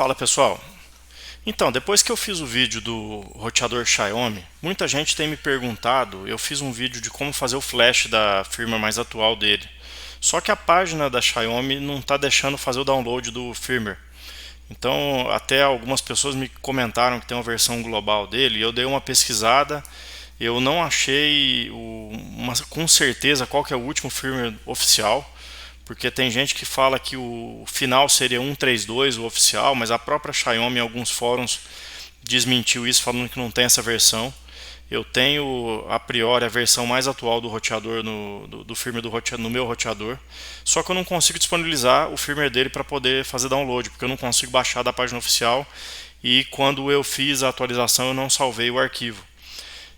Fala pessoal, então depois que eu fiz o vídeo do roteador Xiaomi, muita gente tem me perguntado, eu fiz um vídeo de como fazer o flash da firmware mais atual dele. Só que a página da Xiaomi não está deixando fazer o download do firmware. Então até algumas pessoas me comentaram que tem uma versão global dele, e eu dei uma pesquisada, eu não achei com certeza qual que é o último firmware oficial. Porque tem gente que fala que o final seria 1.3.2, o oficial, mas a própria Xiaomi em alguns fóruns desmentiu isso, falando que não tem essa versão. Eu tenho a priori a versão mais atual do roteador do firmware no meu roteador, só que eu não consigo disponibilizar o firmware dele para poder fazer download, porque eu não consigo baixar da página oficial e quando eu fiz a atualização eu não salvei o arquivo.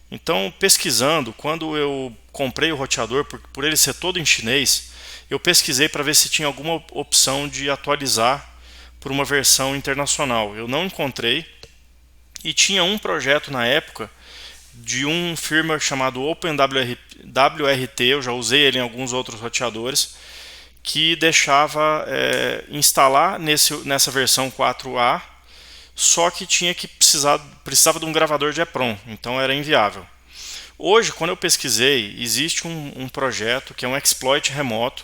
Então, pesquisando, quando eu comprei o roteador, por ele ser todo em chinês, eu pesquisei para ver se tinha alguma opção de atualizar por uma versão internacional. Eu não encontrei e tinha um projeto na época de um firmware chamado OpenWRT, eu já usei ele em alguns outros roteadores, que deixava instalar nessa versão 4A, só que precisava de um gravador de EPROM, então era inviável. Hoje, quando eu pesquisei, existe um projeto que é um exploit remoto.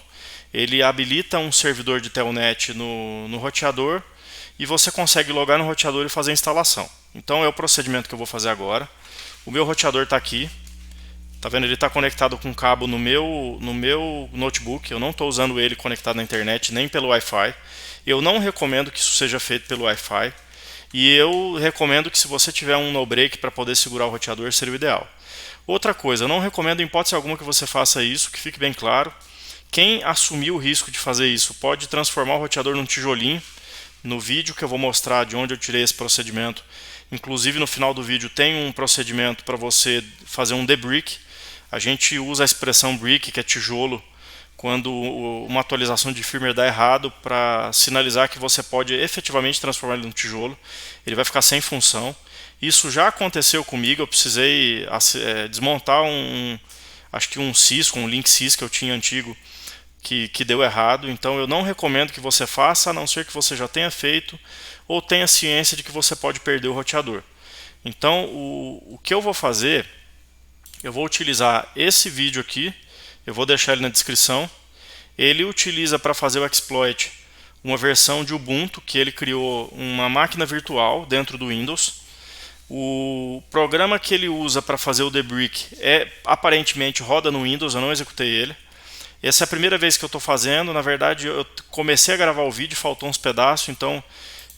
Ele habilita um servidor de telnet no roteador e você consegue logar no roteador e fazer a instalação. Então é o procedimento que eu vou fazer agora. O meu roteador está aqui. Tá vendo? Ele está conectado com cabo no meu notebook. Eu não estou usando ele conectado na internet nem pelo Wi-Fi. Eu não recomendo que isso seja feito pelo Wi-Fi. E eu recomendo que se você tiver um no-break para poder segurar o roteador, seria o ideal. Outra coisa, eu não recomendo em hipótese alguma que você faça isso, que fique bem claro. Quem assumir o risco de fazer isso pode transformar o roteador num tijolinho. No vídeo que eu vou mostrar de onde eu tirei esse procedimento, inclusive no final do vídeo tem um procedimento para você fazer um debrick. A gente usa a expressão brick, que é tijolo, quando uma atualização de firmware dá errado, para sinalizar que você pode efetivamente transformar ele num tijolo. Ele vai ficar sem função. Isso já aconteceu comigo, eu precisei desmontar acho que um Cisco, um Link Sys que eu tinha antigo, que deu errado. Então eu não recomendo que você faça, a não ser que você já tenha feito ou tenha ciência de que você pode perder o roteador. Então o que eu vou fazer, eu vou utilizar esse vídeo aqui, eu vou deixar ele na descrição. Ele utiliza para fazer o exploit uma versão de Ubuntu, que ele criou uma máquina virtual dentro do Windows. O programa que ele usa para fazer o debrick aparentemente roda no Windows, eu não executei ele. Essa é a primeira vez que eu estou fazendo. Na verdade, eu comecei a gravar o vídeo, faltou uns pedaços, então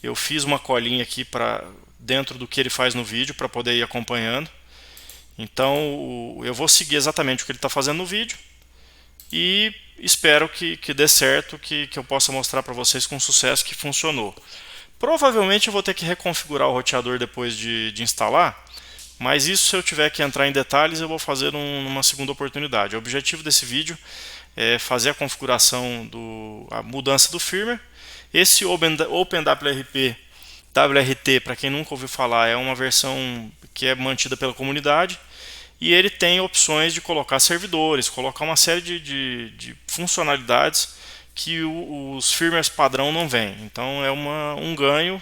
eu fiz uma colinha aqui dentro do que ele faz no vídeo para poder ir acompanhando. Então eu vou seguir exatamente o que ele está fazendo no vídeo e espero que dê certo, que eu possa mostrar para vocês com sucesso que funcionou. Provavelmente eu vou ter que reconfigurar o roteador depois de instalar, mas isso, se eu tiver que entrar em detalhes, eu vou fazer numa segunda oportunidade. O objetivo desse vídeo é fazer a configuração, a mudança do firmware. Esse OpenWRT, para quem nunca ouviu falar, é uma versão que é mantida pela comunidade, e ele tem opções de colocar servidores, colocar uma série de funcionalidades que os firmwares padrão não vêm. Então é um ganho,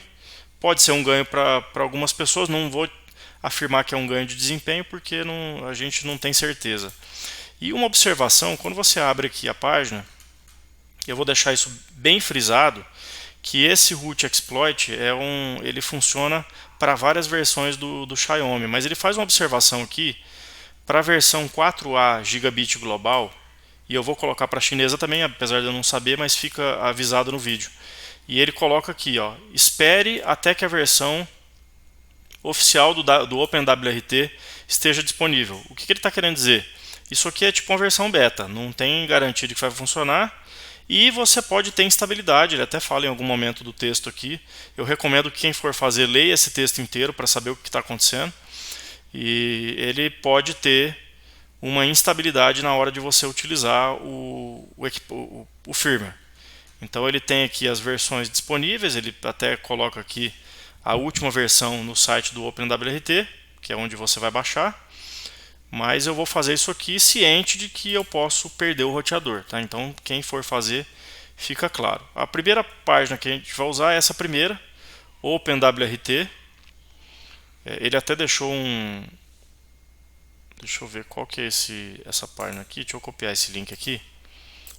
pode ser um ganho para algumas pessoas, não vou afirmar que é um ganho de desempenho porque a gente não tem certeza. E uma observação, quando você abre aqui a página, eu vou deixar isso bem frisado, que esse root exploit ele funciona para várias versões do Xiaomi, mas ele faz uma observação aqui para a versão 4A Gigabit Global, e eu vou colocar para a chinesa também, apesar de eu não saber, mas fica avisado no vídeo. E ele coloca aqui, ó, espere até que a versão oficial do OpenWRT esteja disponível. O que ele está querendo dizer? Isso aqui é tipo uma versão beta, não tem garantia de que vai funcionar, e você pode ter instabilidade. Ele até fala em algum momento do texto aqui. Eu recomendo que quem for fazer leia esse texto inteiro para saber o que está acontecendo. E ele pode ter uma instabilidade na hora de você utilizar o firmware. Então ele tem aqui as versões disponíveis, ele até coloca aqui a última versão no site do OpenWRT, que é onde você vai baixar. Mas eu vou fazer isso aqui ciente de que eu posso perder o roteador, tá? Então quem for fazer, fica claro. A primeira página que a gente vai usar é essa primeira, OpenWRT. Ele até deixou um... Deixa eu ver qual que é essa página aqui. Deixa eu copiar esse link aqui,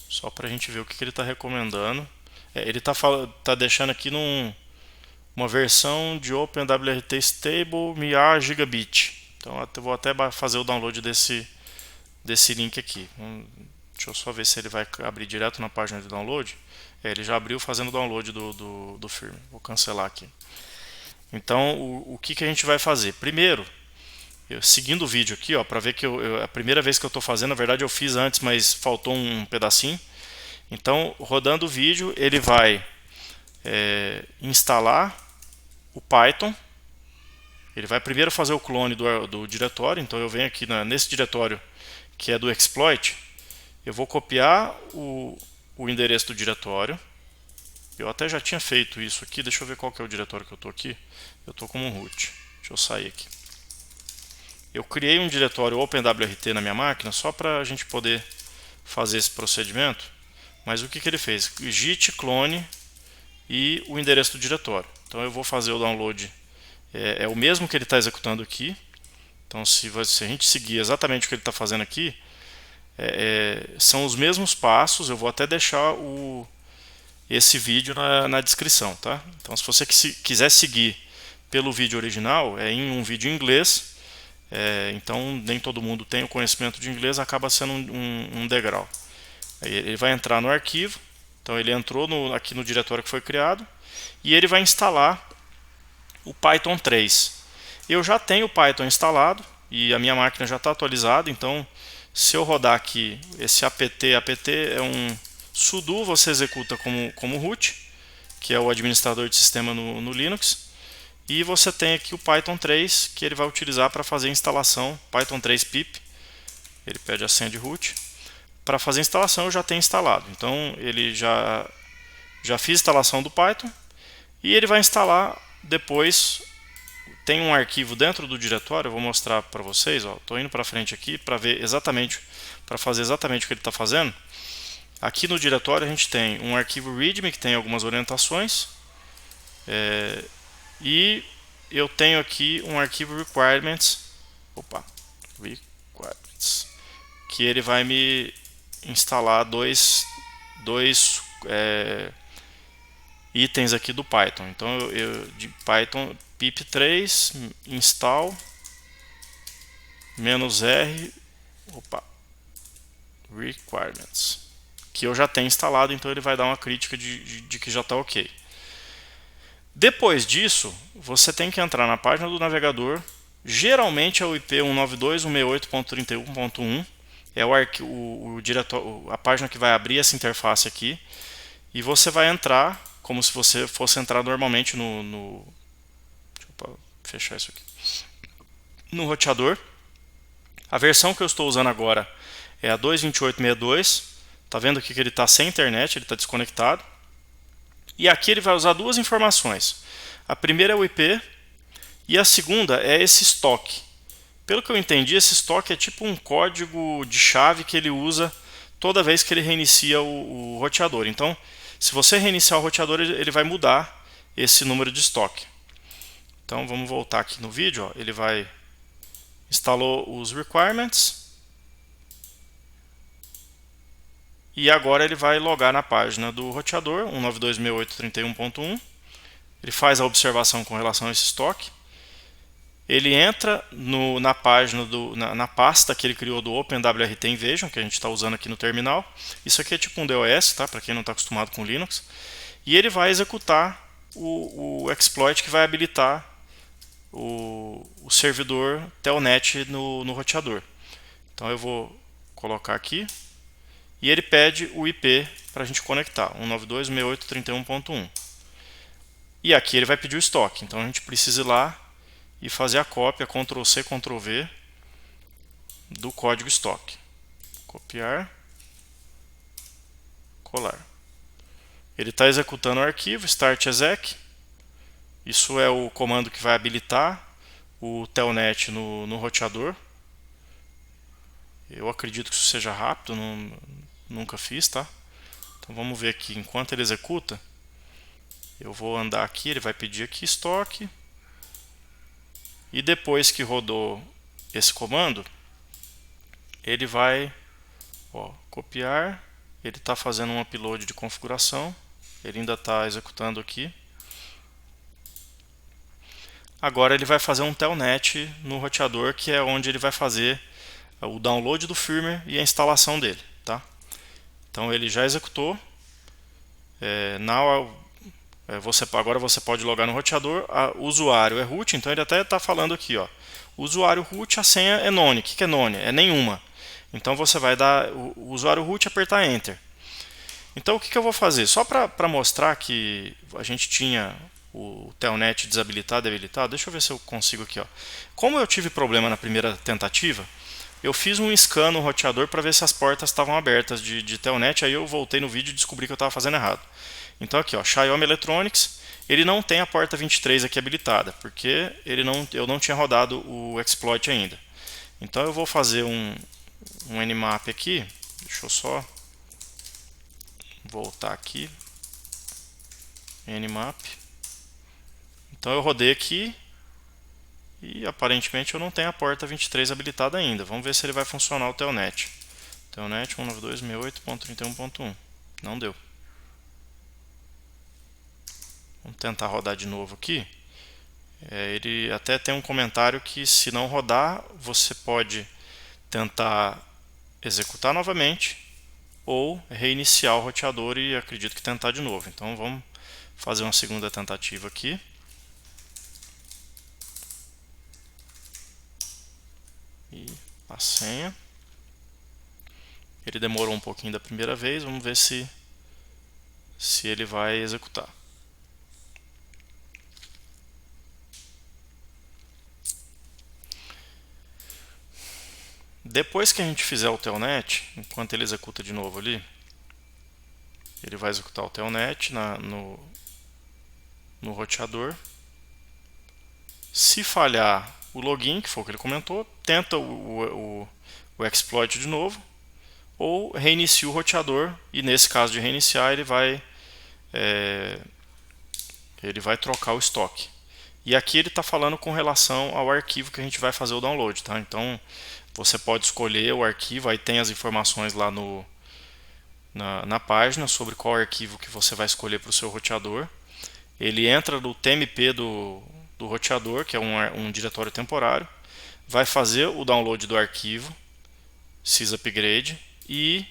só para a gente ver o que ele está recomendando. Ele tá deixando aqui uma versão de OpenWRT Stable MIA Gigabit. Então eu vou até fazer o download desse link aqui. Deixa eu só ver se ele vai abrir direto na página de download. Ele já abriu fazendo o download do firmware. Vou cancelar aqui. Então o que a gente vai fazer? Primeiro, seguindo o vídeo aqui, para ver que a primeira vez que eu estou fazendo, na verdade eu fiz antes, mas faltou um pedacinho. Então, rodando o vídeo, ele vai instalar o Python. Ele vai primeiro fazer o clone do diretório. Então eu venho aqui nesse diretório que é do exploit, eu vou copiar o endereço do diretório. Eu até já tinha feito isso aqui. Deixa eu ver qual que é o diretório que eu estou aqui. Eu estou como root. Deixa eu sair aqui. Eu criei um diretório OpenWRT na minha máquina só para a gente poder fazer esse procedimento. Mas o que ele fez? Git clone e o endereço do diretório. Então eu vou fazer o download. É o mesmo que ele está executando aqui. Então se a gente seguir exatamente o que ele está fazendo aqui, são os mesmos passos. Eu vou até deixar esse vídeo na descrição, tá? Então se você quiser seguir pelo vídeo original, é em um vídeo em inglês. Então nem todo mundo tem o conhecimento de inglês, acaba sendo um degrau. Aí ele vai entrar no arquivo. Então ele entrou aqui no diretório que foi criado e ele vai instalar o Python 3. Eu já tenho o Python instalado e a minha máquina já está atualizada. Então se eu rodar aqui esse apt é um sudo, você executa como root, que é o administrador de sistema no Linux. E você tem aqui o Python 3, que ele vai utilizar para fazer a instalação, Python 3 pip. Ele pede a senha de root. Para fazer a instalação eu já tenho instalado. Então ele já fiz a instalação do Python. E ele vai instalar depois. Tem um arquivo dentro do diretório, eu vou mostrar para vocês. Estou indo para frente aqui para ver exatamente, para fazer exatamente o que ele está fazendo. Aqui no diretório a gente tem um arquivo readme que tem algumas orientações. E eu tenho aqui um arquivo requirements, que ele vai me instalar dois itens aqui do Python. Então de Python pip3 install -r requirements, que eu já tenho instalado. Então ele vai dar uma crítica de que já está ok. Depois disso, você tem que entrar na página do navegador. Geralmente é o IP 192.168.31.1. É a página que vai abrir essa interface aqui. E você vai entrar como se você fosse entrar normalmente deixa eu fechar isso aqui. No roteador. A versão que eu estou usando agora é a 2.28.62. Tá vendo aqui que ele está sem internet, ele está desconectado. E aqui ele vai usar duas informações. A primeira é o IP e a segunda é esse estoque. Pelo que eu entendi, esse estoque é tipo um código de chave que ele usa toda vez que ele reinicia o roteador. Então, se você reiniciar o roteador, ele vai mudar esse número de estoque. Então, vamos voltar aqui no vídeo. Ele instalou os requirements. E agora ele vai logar na página do roteador 192.168.31.1. Ele faz a observação com relação a esse estoque. Ele entra na página na pasta que ele criou do OpenWRT Invasion, que a gente está usando aqui no terminal. Isso aqui é tipo um DOS, tá? Para quem não está acostumado com Linux. E ele vai executar o exploit que vai habilitar o servidor Telnet no roteador. Então eu vou colocar aqui. E ele pede o IP para a gente conectar, 192.168.31.1. E aqui ele vai pedir o estoque. Então a gente precisa ir lá e fazer a cópia, Ctrl+C, Ctrl+V, do código estoque. Copiar, colar. Ele está executando o arquivo, start exec. Isso é o comando que vai habilitar o telnet no roteador. Eu acredito que isso seja rápido, nunca fiz, tá? Então vamos ver aqui, enquanto ele executa, Eu vou andar aqui, ele vai pedir aqui estoque. E depois que rodou esse comando, ele vai copiar. Ele está fazendo um upload de configuração. Ele ainda está executando aqui. Agora ele vai fazer um telnet no roteador, que é onde ele vai fazer o download do firmware e a instalação dele. Tá? Então ele já executou. Agora você pode logar no roteador. O usuário é root, então ele até está falando aqui, ó. O usuário root, a senha é none. O que é none? É nenhuma. Então você vai dar o usuário root e apertar Enter. Então o que eu vou fazer? Só para mostrar que a gente tinha o telnet desabilitado e habilitado, deixa eu ver se eu consigo aqui. Ó. Como eu tive problema na primeira tentativa, eu fiz um scan no roteador para ver se as portas estavam abertas de telnet, aí eu voltei no vídeo e descobri que eu estava fazendo errado. Então aqui, ó, Xiaomi Electronics, ele não tem a porta 23 aqui habilitada, porque eu não tinha rodado o exploit ainda. Então eu vou fazer um nmap aqui, deixa eu só voltar aqui, nmap. Então eu rodei aqui e aparentemente eu não tenho a porta 23 habilitada ainda. Vamos ver se ele vai funcionar o telnet. Telnet 192.68.31.1. Não deu. Vamos tentar rodar de novo aqui. Ele até tem um comentário que se não rodar, você pode tentar executar novamente ou reiniciar o roteador e acredito que tentar de novo. Então vamos fazer uma segunda tentativa aqui. E a senha. Ele demorou um pouquinho da primeira vez, vamos ver se ele vai executar. Depois que a gente fizer o telnet, enquanto ele executa de novo ali, ele vai executar o telnet no roteador. Se falhar o login, que foi o que ele comentou, tenta o exploit de novo, ou reinicia o roteador, e nesse caso de reiniciar ele vai trocar o estoque. E aqui ele está falando com relação ao arquivo que a gente vai fazer o download. Tá? Então você pode escolher o arquivo, aí tem as informações lá na página sobre qual arquivo que você vai escolher para o seu roteador. Ele entra no TMP do roteador, que é um diretório temporário, vai fazer o download do arquivo sysupgrade e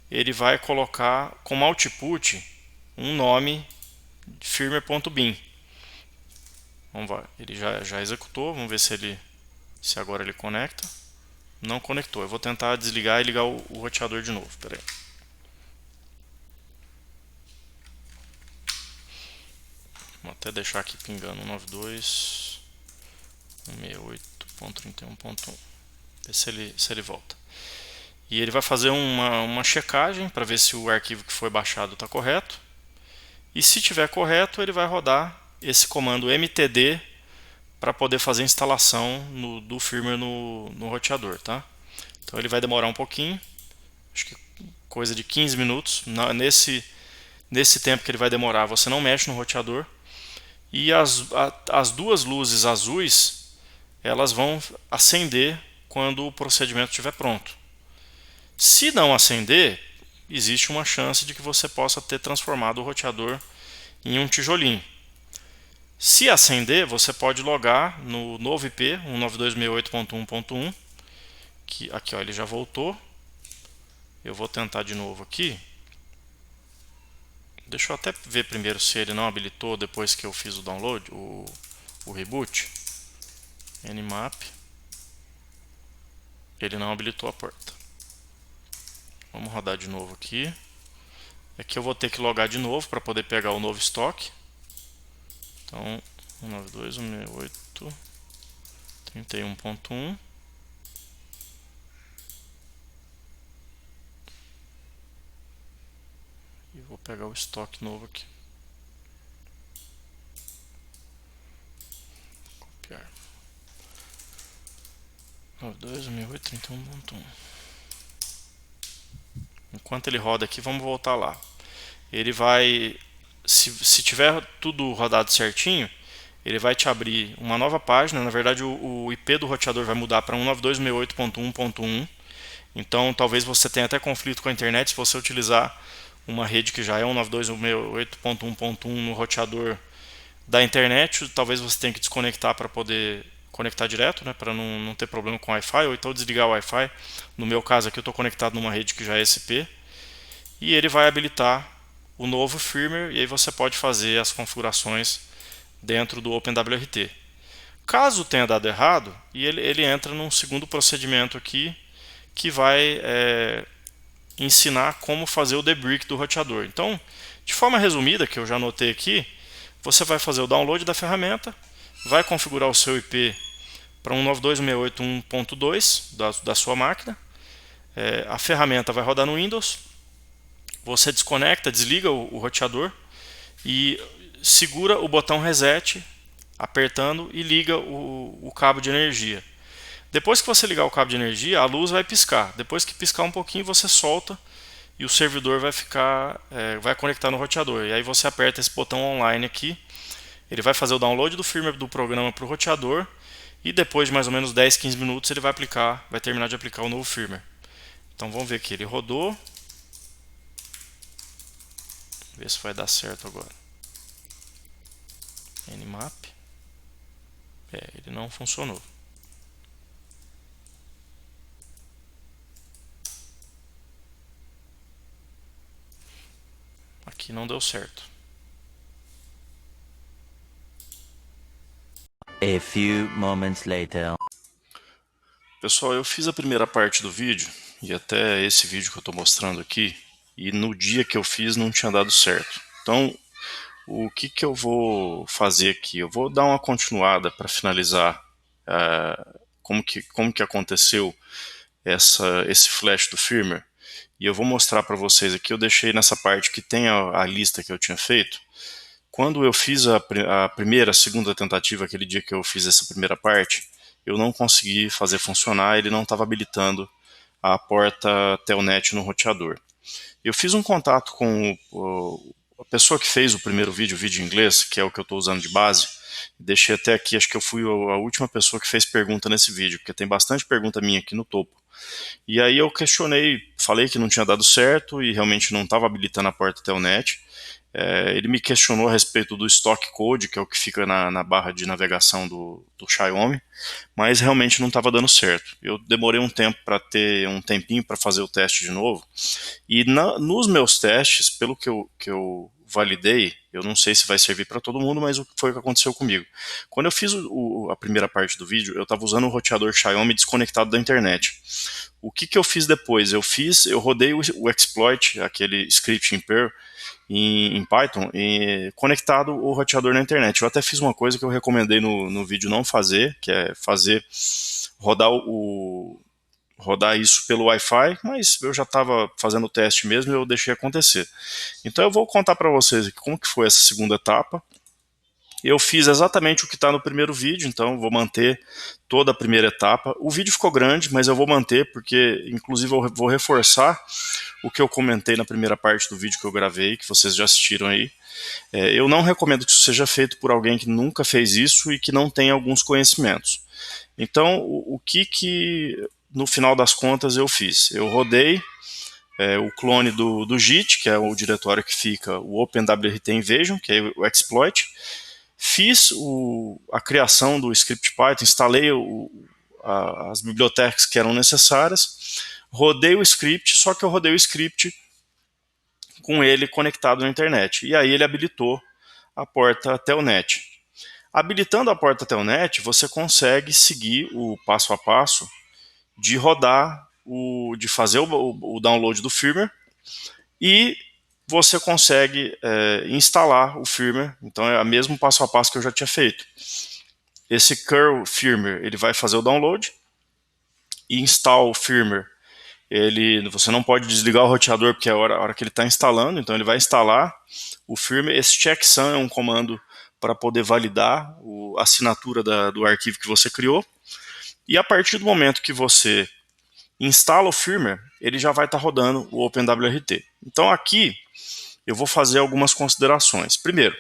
ele vai colocar como output um nome firmware.bin. Vamos ver, ele já executou, vamos ver se agora ele conecta. Não conectou, eu vou tentar desligar e ligar o roteador de novo. Pera aí. Vou até deixar aqui pingando 192.168.31.1. Ver se ele volta. E ele vai fazer uma checagem para ver se o arquivo que foi baixado está correto. E se estiver correto, ele vai rodar esse comando mtd para poder fazer a instalação do firmware no roteador. Tá? Então ele vai demorar um pouquinho, acho que coisa de 15 minutos. Nesse tempo que ele vai demorar, você não mexe no roteador. E as duas luzes azuis, elas vão acender quando o procedimento estiver pronto. Se não acender, existe uma chance de que você possa ter transformado o roteador em um tijolinho. Se acender, você pode logar no novo IP 192.168.1.1, que aqui ó, ele já voltou. Eu vou tentar de novo aqui. Deixa eu até ver primeiro se ele não habilitou depois que eu fiz o download, o reboot. Nmap. Ele não habilitou a porta. Vamos rodar de novo aqui. Aqui eu vou ter que logar de novo para poder pegar o novo estoque. Então, 192.168.31.1. E vou pegar o estoque novo aqui. Copiar. 192.168.31.1. Enquanto ele roda aqui, vamos voltar lá. Ele vai se tiver tudo rodado certinho, ele vai te abrir uma nova página. Na verdade, o IP do roteador vai mudar para 192.68.1.1. Então, talvez você tenha até conflito com a internet se você utilizar uma rede que já é 192.68.1.1 no roteador da internet. Talvez você tenha que desconectar para poder conectar direto, né, para não ter problema com o Wi-Fi, ou então desligar o Wi-Fi. No meu caso aqui, eu estou conectado numa rede que já é SP. E ele vai habilitar o novo firmware, e aí você pode fazer as configurações dentro do OpenWRT. Caso tenha dado errado, ele entra num segundo procedimento aqui que vai ensinar como fazer o debrick do roteador. Então, de forma resumida, que eu já anotei aqui, você vai fazer o download da ferramenta, vai configurar o seu IP para 192.168.1.2 da sua máquina, a ferramenta vai rodar no Windows, você desconecta, desliga o roteador e segura o botão reset apertando e liga o cabo de energia. Depois que você ligar o cabo de energia, a luz vai piscar. Depois que piscar um pouquinho, você solta e o servidor vai conectar no roteador. E aí você aperta esse botão online aqui. Ele vai fazer o download do firmware do programa para o roteador e depois de mais ou menos 10, 15 minutos ele vai terminar de aplicar o novo firmware. Então vamos ver aqui, ele rodou. Ver se vai dar certo agora. Nmap. Ele não funcionou. Aqui não deu certo. A few moments later. Pessoal, eu fiz a primeira parte do vídeo e até esse vídeo que eu estou mostrando aqui, e no dia que eu fiz não tinha dado certo. Então, o que eu vou fazer aqui? Eu vou dar uma continuada para finalizar como que aconteceu esse flash do firmware. E eu vou mostrar para vocês aqui, eu deixei nessa parte que tem a lista que eu tinha feito. Quando eu fiz a primeira, a segunda tentativa, aquele dia que eu fiz essa primeira parte, eu não consegui fazer funcionar, ele não estava habilitando a porta Telnet no roteador. Eu fiz um contato com a pessoa que fez o primeiro vídeo, o vídeo em inglês, que é o que eu estou usando de base. Deixei até aqui, acho que eu fui a última pessoa que fez pergunta nesse vídeo, porque tem bastante pergunta minha aqui no topo. E aí eu questionei, falei que não tinha dado certo e realmente não estava habilitando a porta Telnet. Ele me questionou a respeito do stock code, que é o que fica na barra de navegação do Xiaomi, mas realmente não estava dando certo. Eu demorei um tempo para ter um tempinho para fazer o teste de novo, e nos meus testes, pelo que eu validei, eu não sei se vai servir para todo mundo, mas o que foi que aconteceu comigo? Quando eu fiz a primeira parte do vídeo, eu estava usando o roteador Xiaomi desconectado da internet. O que eu fiz depois? Eu rodei o exploit, aquele script em Perl, em Python, e conectado o roteador na internet. Eu até fiz uma coisa que eu recomendei no vídeo não fazer, que é rodar rodar isso pelo Wi-Fi, mas eu já estava fazendo o teste mesmo e eu deixei acontecer. Então eu vou contar para vocês aqui como que foi essa segunda etapa. Eu fiz exatamente o que está no primeiro vídeo, então vou manter toda a primeira etapa. O vídeo ficou grande, mas eu vou manter, porque inclusive eu vou reforçar o que eu comentei na primeira parte do vídeo que eu gravei, que vocês já assistiram aí. Eu não recomendo que isso seja feito por alguém que nunca fez isso e que não tem alguns conhecimentos. Então, o que no final das contas eu fiz? Eu rodei o clone do JIT, que é o diretório que fica o OpenWRT Invasion, que é o exploit. Fiz a criação do script Python, instalei as bibliotecas que eram necessárias, rodei o script, só que eu rodei o script com ele conectado na internet. E aí ele habilitou a porta Telnet. Habilitando a porta Telnet, você consegue seguir o passo a passo de rodar, de fazer o download do firmware, e você consegue instalar o firmware. Então é o mesmo passo a passo que eu já tinha feito. Esse curl firmware, ele vai fazer o download e install o firmware. Você não pode desligar o roteador porque é a hora que ele está instalando, então ele vai instalar o firmware. Esse checksum é um comando para poder validar a assinatura do arquivo que você criou. E a partir do momento que você instala o firmware, ele já vai estar rodando o OpenWRT. Então aqui eu vou fazer algumas considerações. Primeiro,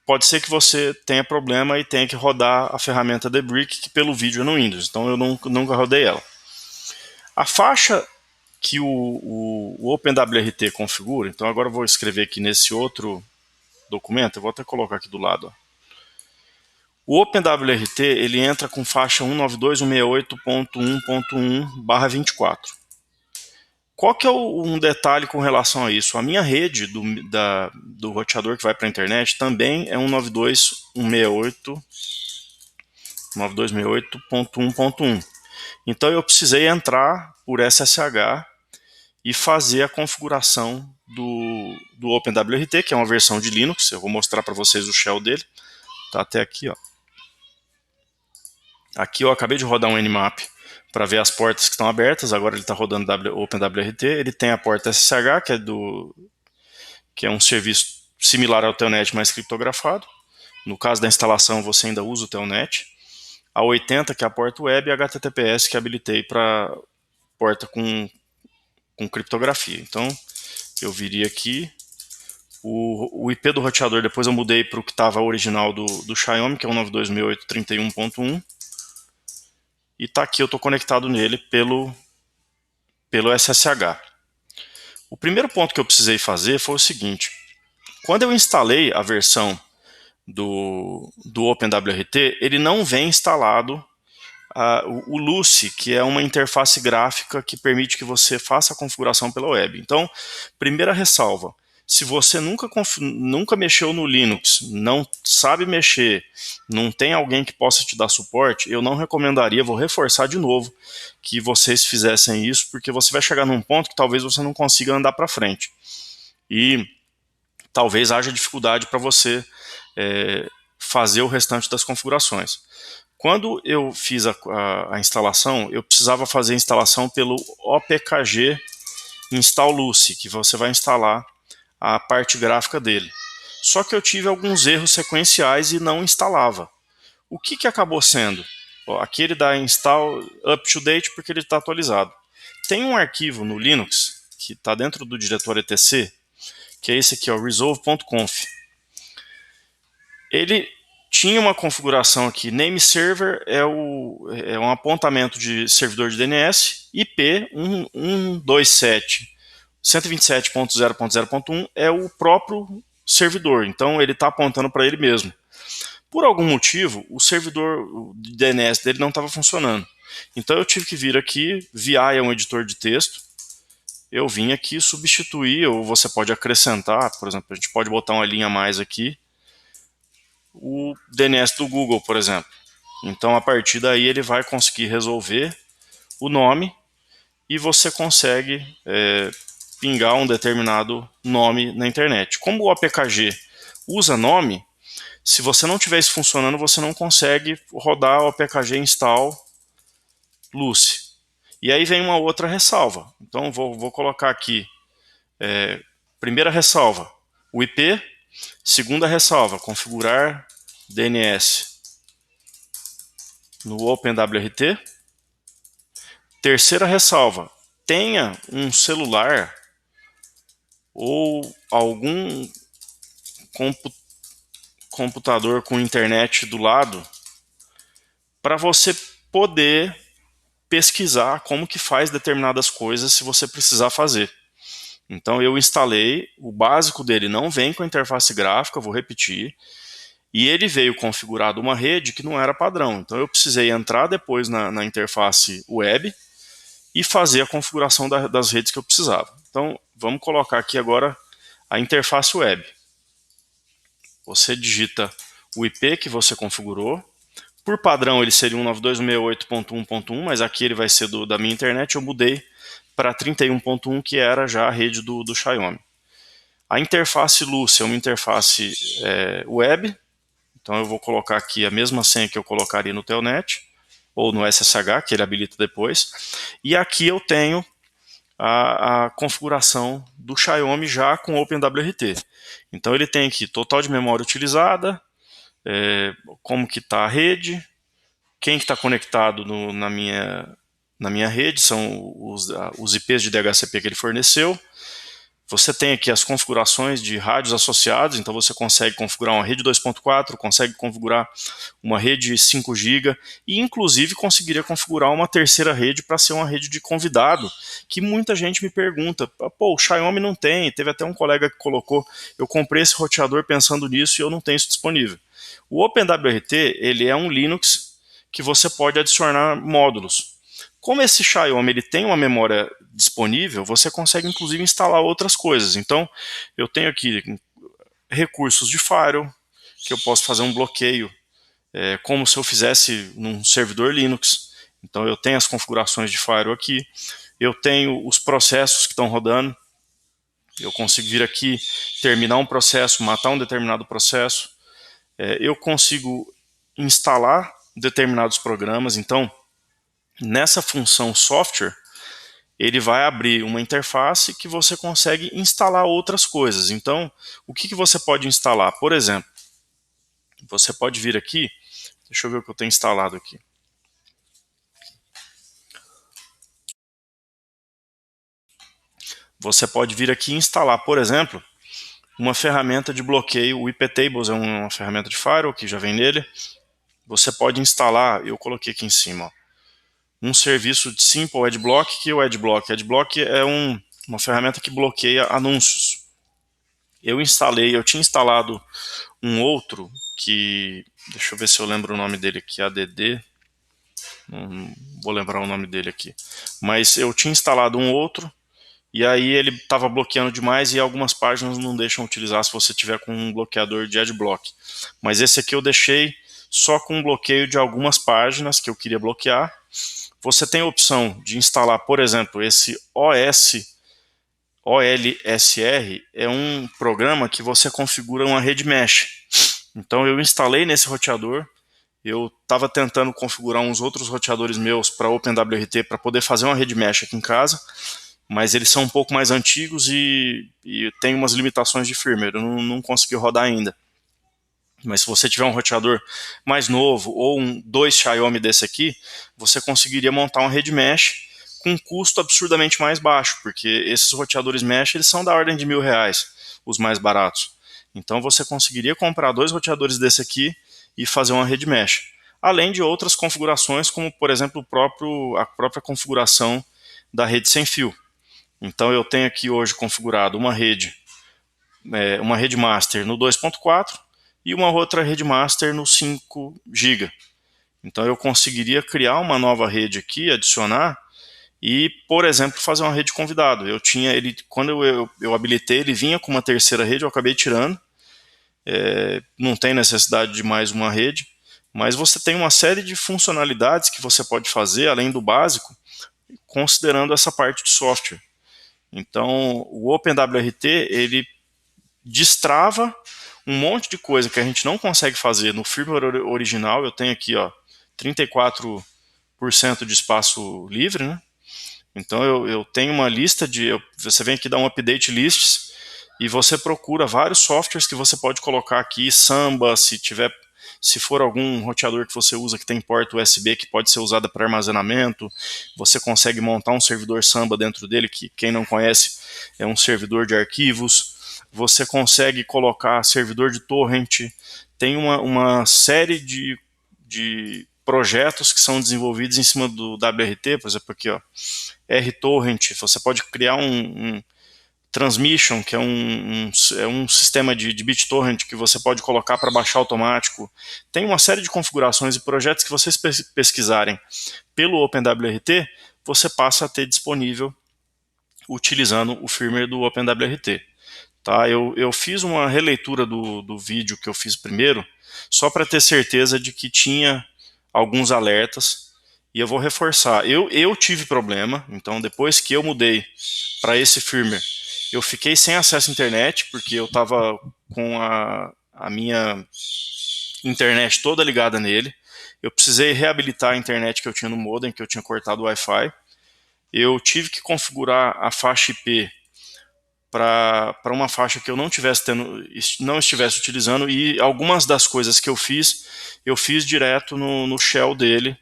pode ser que você tenha problema e tenha que rodar a ferramenta Debrick, que pelo vídeo é no Windows, então eu nunca rodei ela. A faixa que o OpenWRT configura, então agora eu vou escrever aqui nesse outro documento, eu vou até colocar aqui do lado. Ó. O OpenWRT ele entra com faixa 192.168.1.1/24. Qual que é um detalhe com relação a isso? A minha rede do roteador que vai para a internet também é 192.168.1.1. Então eu precisei entrar por SSH e fazer a configuração do OpenWRT, que é uma versão de Linux. Eu vou mostrar para vocês o shell dele. Tá até aqui, ó. Aqui eu acabei de rodar um Nmap para ver as portas que estão abertas. Agora ele está rodando OpenWRT. Ele tem a porta SSH, que é um serviço similar ao Telnet, mas criptografado. No caso da instalação, você ainda usa o Telnet. A 80, que é a porta web, e a HTTPS, que habilitei para porta com criptografia. Então, eu viria aqui. O IP do roteador, depois eu mudei para o que estava original do Xiaomi, que é o 192.168.31.1. E tá aqui, eu estou conectado nele pelo SSH. O primeiro ponto que eu precisei fazer foi o seguinte. Quando eu instalei a versão do OpenWRT, ele não vem instalado o Lucy, que é uma interface gráfica que permite que você faça a configuração pela web. Então, primeira ressalva, se você nunca mexeu no Linux, não sabe mexer, não tem alguém que possa te dar suporte, eu não recomendaria, vou reforçar de novo, que vocês fizessem isso, porque você vai chegar num ponto que talvez você não consiga andar para frente. E talvez haja dificuldade para você fazer o restante das configurações. Quando eu fiz a instalação, eu precisava fazer a instalação pelo OPKG Install Lucy, que você vai instalar a parte gráfica dele. Só que eu tive alguns erros sequenciais e não instalava. O que acabou sendo? Aqui ele dá install up to date porque ele está atualizado. Tem um arquivo no Linux que está dentro do diretório etc, que é esse aqui, resolve.conf. Ele tinha uma configuração aqui, name server é um apontamento de servidor de DNS, IP 127.0.0.1 é o próprio servidor, então ele está apontando para ele mesmo. Por algum motivo, o servidor de DNS dele não estava funcionando. Então eu tive que vir aqui, VI é um editor de texto, eu vim aqui substituir, ou você pode acrescentar, por exemplo, a gente pode botar uma linha a mais aqui, o DNS do Google, por exemplo. Então, a partir daí, ele vai conseguir resolver o nome e você consegue pingar um determinado nome na internet. Como o OPKG usa nome, se você não tiver isso funcionando, você não consegue rodar o OPKG install Lucy. E aí vem uma outra ressalva. Então, vou colocar aqui, primeira ressalva, o IP. Segunda ressalva, configurar DNS no OpenWRT. Terceira ressalva, tenha um celular ou algum computador com internet do lado para você poder pesquisar como que faz determinadas coisas se você precisar fazer. Então eu instalei, o básico dele não vem com a interface gráfica, vou repetir, e ele veio configurado uma rede que não era padrão. Então eu precisei entrar depois na interface web e fazer a configuração das redes que eu precisava. Então vamos colocar aqui agora a interface web. Você digita o IP que você configurou. Por padrão ele seria 192.168.1.1, mas aqui ele vai ser da minha internet. Eu mudei para 31.1, que era já a rede do Xiaomi. A interface Lucy é uma interface web. Então eu vou colocar aqui a mesma senha que eu colocaria no Telnet, ou no SSH, que ele habilita depois. E aqui eu tenho a configuração do Xiaomi já com OpenWRT. Então ele tem aqui total de memória utilizada, como que está a rede, quem está conectado na minha rede, são os IPs de DHCP que ele forneceu, Você tem aqui as configurações de rádios associados, então você consegue configurar uma rede 2.4, consegue configurar uma rede 5 GB e inclusive conseguiria configurar uma terceira rede para ser uma rede de convidado, que muita gente me pergunta, pô, o Xiaomi não tem, teve até um colega que colocou, eu comprei esse roteador pensando nisso e eu não tenho isso disponível. O OpenWRT, ele é um Linux que você pode adicionar módulos. Como esse Xiaomi ele tem uma memória disponível, você consegue inclusive instalar outras coisas. Então, eu tenho aqui recursos de firewall, que eu posso fazer um bloqueio, como se eu fizesse num servidor Linux. Então, eu tenho as configurações de firewall aqui, eu tenho os processos que estão rodando, eu consigo vir aqui, terminar um processo, matar um determinado processo, eu consigo instalar determinados programas. Então, nessa função software, ele vai abrir uma interface que você consegue instalar outras coisas. Então, o que você pode instalar? Por exemplo, você pode vir aqui, deixa eu ver o que eu tenho instalado aqui. Você pode vir aqui e instalar, por exemplo, uma ferramenta de bloqueio. O iptables é uma ferramenta de firewall que já vem nele. Você pode instalar, eu coloquei aqui em cima, ó, um serviço de Simple Adblock, que é o Adblock. Adblock é uma ferramenta que bloqueia anúncios. Eu tinha instalado um outro que, deixa eu ver se eu lembro o nome dele aqui, ADD, não vou lembrar o nome dele aqui, mas eu tinha instalado um outro, e aí ele estava bloqueando demais e algumas páginas não deixam utilizar se você tiver com um bloqueador de Adblock. Mas esse aqui eu deixei só com um bloqueio de algumas páginas que eu queria bloquear. Você tem a opção de instalar, por exemplo, esse OLSR, é um programa que você configura uma rede mesh. Então eu instalei nesse roteador, eu estava tentando configurar uns outros roteadores meus para OpenWRT para poder fazer uma rede mesh aqui em casa, mas eles são um pouco mais antigos e tem umas limitações de firmware, eu não consegui rodar ainda. Mas se você tiver um roteador mais novo ou dois Xiaomi desse aqui, você conseguiria montar uma rede mesh com um custo absurdamente mais baixo, porque esses roteadores mesh eles são da ordem de R$ 1.000, os mais baratos. Então você conseguiria comprar dois roteadores desse aqui e fazer uma rede mesh. Além de outras configurações, como por exemplo a própria configuração da rede sem fio. Então eu tenho aqui hoje configurado uma rede master no 2.4 e uma outra rede master no 5 GB. Então eu conseguiria criar uma nova rede aqui, adicionar e, por exemplo, fazer uma rede convidado. Eu tinha ele, quando eu habilitei, ele vinha com uma terceira rede, eu acabei tirando. Não tem necessidade de mais uma rede, mas você tem uma série de funcionalidades que você pode fazer, além do básico, considerando essa parte de software. Então, o OpenWRT, ele destrava um monte de coisa que a gente não consegue fazer no firmware original. Eu tenho aqui, ó, 34% de espaço livre, né? Então eu tenho uma lista você vem aqui dar um update lists e você procura vários softwares que você pode colocar aqui, Samba, se for algum roteador que você usa que tem porta USB que pode ser usada para armazenamento, você consegue montar um servidor Samba dentro dele, que quem não conhece é um servidor de arquivos. Você consegue colocar servidor de torrent, tem uma série de projetos que são desenvolvidos em cima do WRT, por exemplo aqui, ó, RTorrent, você pode criar um Transmission, que é um sistema de BitTorrent que você pode colocar para baixar automático. Tem uma série de configurações e projetos que vocês pesquisarem pelo OpenWRT, você passa a ter disponível utilizando o firmware do OpenWRT. Tá? Eu fiz uma releitura do vídeo que eu fiz primeiro, só para ter certeza de que tinha alguns alertas, e eu vou reforçar. Eu tive problema, então depois que eu mudei para esse firmware, eu fiquei sem acesso à internet, porque eu estava com a minha internet toda ligada nele. Eu precisei reabilitar a internet que eu tinha no modem, que eu tinha cortado o Wi-Fi. Eu tive que configurar a faixa IP para uma faixa que eu não estivesse utilizando, e algumas das coisas que eu fiz direto no shell dele,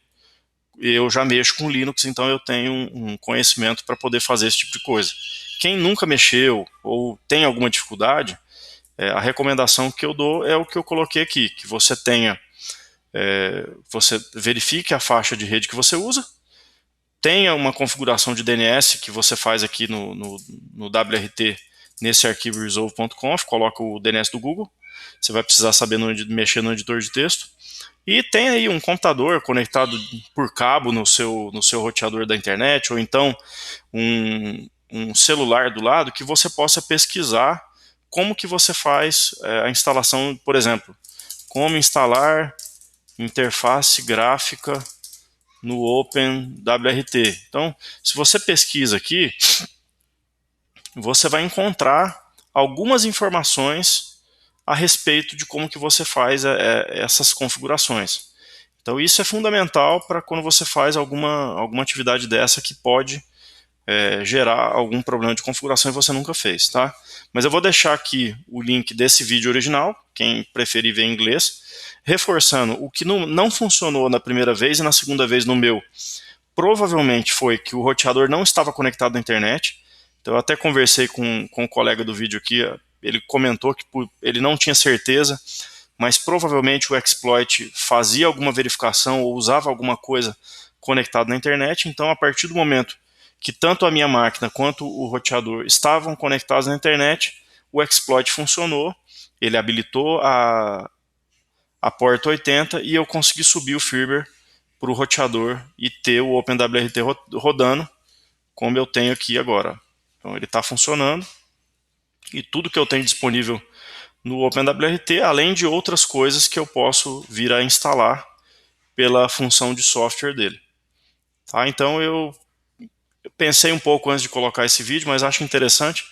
eu já mexo com Linux, então eu tenho um conhecimento para poder fazer esse tipo de coisa. Quem nunca mexeu ou tem alguma dificuldade, a recomendação que eu dou é o que eu coloquei aqui, que você tenha, você verifique a faixa de rede que você usa, tenha uma configuração de DNS que você faz aqui no WRT, nesse arquivo resolve.conf, coloca o DNS do Google, você vai precisar saber mexer no editor de texto, e tem aí um computador conectado por cabo no seu roteador da internet, ou então um celular do lado que você possa pesquisar como que você faz a instalação, por exemplo, como instalar interface gráfica no OpenWRT. Então, se você pesquisa aqui, você vai encontrar algumas informações a respeito de como que você faz essas configurações. Então isso é fundamental para quando você faz alguma atividade dessa que pode gerar algum problema de configuração e você nunca fez, tá? Mas eu vou deixar aqui o link desse vídeo original, quem preferir ver em inglês, reforçando o que não funcionou na primeira vez e na segunda vez no meu. Provavelmente foi que o roteador não estava conectado à internet. Então eu até conversei com o colega do vídeo aqui, ele comentou que ele não tinha certeza, mas provavelmente o exploit fazia alguma verificação ou usava alguma coisa conectada na internet. Então, a partir do momento que tanto a minha máquina quanto o roteador estavam conectados na internet, o exploit funcionou, ele habilitou a porta 80 e eu consegui subir o firmware para o roteador e ter o OpenWRT rodando, como eu tenho aqui agora. Então ele está funcionando e tudo que eu tenho disponível no OpenWRT, além de outras coisas que eu posso vir a instalar pela função de software dele. Tá? Então eu pensei um pouco antes de colocar esse vídeo, mas acho interessante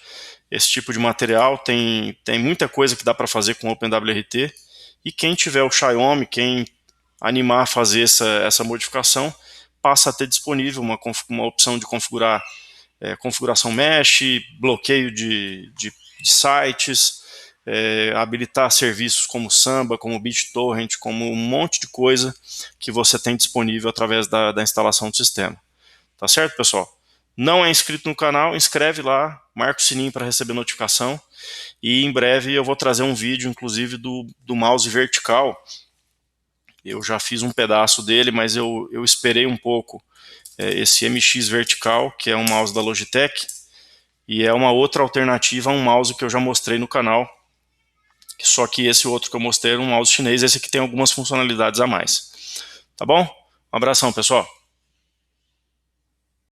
esse tipo de material. Tem muita coisa que dá para fazer com o OpenWRT, e quem tiver o Xiaomi, quem animar a fazer essa modificação, passa a ter disponível uma opção de configurar configuração mesh, bloqueio de sites, habilitar serviços como Samba, como BitTorrent, como um monte de coisa que você tem disponível através da instalação do sistema. Tá certo, pessoal? Não é inscrito no canal, inscreve lá, marca o sininho para receber notificação, e em breve eu vou trazer um vídeo, inclusive, do mouse vertical. Eu já fiz um pedaço dele, mas eu esperei um pouco esse MX vertical, que é um mouse da Logitech, e é uma outra alternativa a um mouse que eu já mostrei no canal, só que esse outro que eu mostrei era um mouse chinês, esse aqui tem algumas funcionalidades a mais. Tá bom? Um abração, pessoal.